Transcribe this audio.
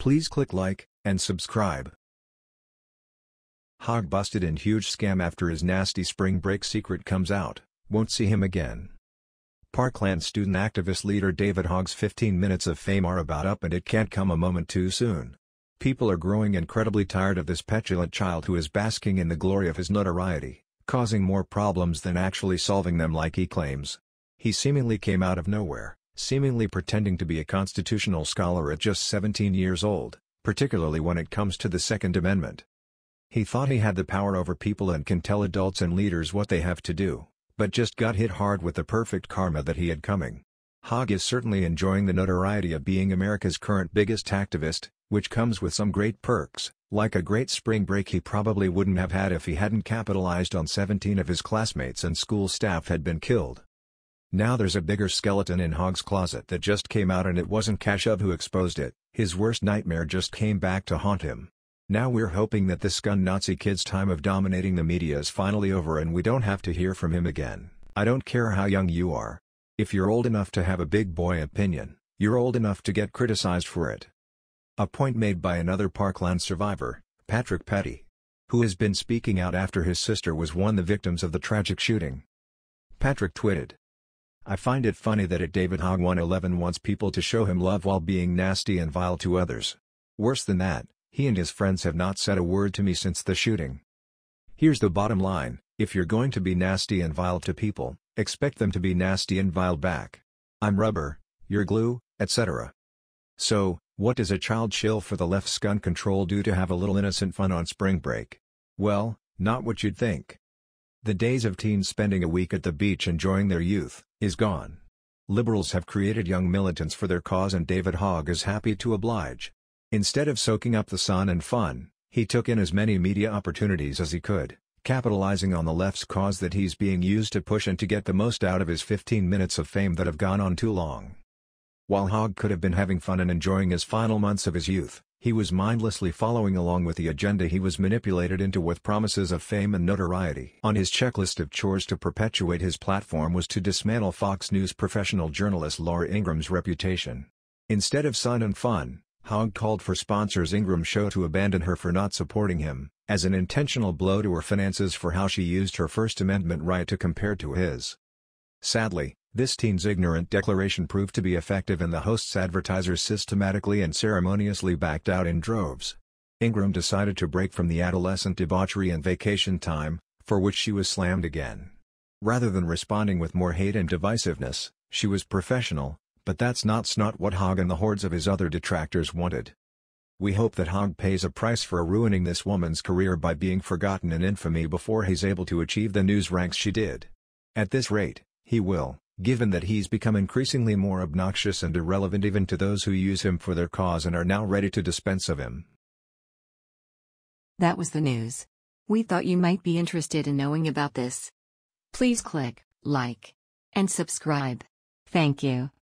Please click like and subscribe. Hogg busted in huge scam after his nasty spring break secret comes out, won't see him again. Parkland student activist leader David Hogg's 15 minutes of fame are about up and it can't come a moment too soon. People are growing incredibly tired of this petulant child who is basking in the glory of his notoriety, causing more problems than actually solving them like he claims. He seemingly came out of nowhere, seemingly pretending to be a constitutional scholar at just 17 years old, particularly when it comes to the Second Amendment. He thought he had the power over people and can tell adults and leaders what they have to do, but just got hit hard with the perfect karma that he had coming. Hogg is certainly enjoying the notoriety of being America's current biggest activist, which comes with some great perks, like a great spring break he probably wouldn't have had if he hadn't capitalized on 17 of his classmates and school staff had been killed. Now there's a bigger skeleton in Hogg's closet that just came out, and it wasn't Kashuv who exposed it. His worst nightmare just came back to haunt him. Now we're hoping that this gun Nazi kid's time of dominating the media is finally over and we don't have to hear from him again. I don't care how young you are. If you're old enough to have a big boy opinion, you're old enough to get criticized for it. A point made by another Parkland survivor, Patrick Petty, who has been speaking out after his sister was one of the victims of the tragic shooting. Patrick tweeted, "I find it funny that David Hogg 111 wants people to show him love while being nasty and vile to others. Worse than that, he and his friends have not said a word to me since the shooting. Here's the bottom line, if you're going to be nasty and vile to people, expect them to be nasty and vile back. I'm rubber, you're glue, etc." So, what does a child chill for the left's gun control do to have a little innocent fun on spring break? Well, not what you'd think. The days of teens spending a week at the beach enjoying their youth is gone. Liberals have created young militants for their cause and David Hogg is happy to oblige. Instead of soaking up the sun and fun, he took in as many media opportunities as he could, capitalizing on the left's cause that he's being used to push and to get the most out of his 15 minutes of fame that have gone on too long. While Hogg could have been having fun and enjoying his final months of his youth, he was mindlessly following along with the agenda he was manipulated into with promises of fame and notoriety. On his checklist of chores to perpetuate his platform was to dismantle Fox News professional journalist Laura Ingram's reputation. Instead of sun and fun, Hogg called for sponsors Ingram's show to abandon her for not supporting him, as an intentional blow to her finances for how she used her First Amendment right to compare to his. Sadly, this teen's ignorant declaration proved to be effective and the host's advertisers systematically and ceremoniously backed out in droves. Ingram decided to break from the adolescent debauchery and vacation time, for which she was slammed again. Rather than responding with more hate and divisiveness, she was professional, but that's not what Hogg and the hordes of his other detractors wanted. We hope that Hogg pays a price for ruining this woman's career by being forgotten in infamy before he's able to achieve the news ranks she did. At this rate, he will, given that he's become increasingly more obnoxious and irrelevant even to those who use him for their cause and are now ready to dispense of him. That was the news. We thought you might be interested in knowing about this. Please click like and subscribe. Thank you.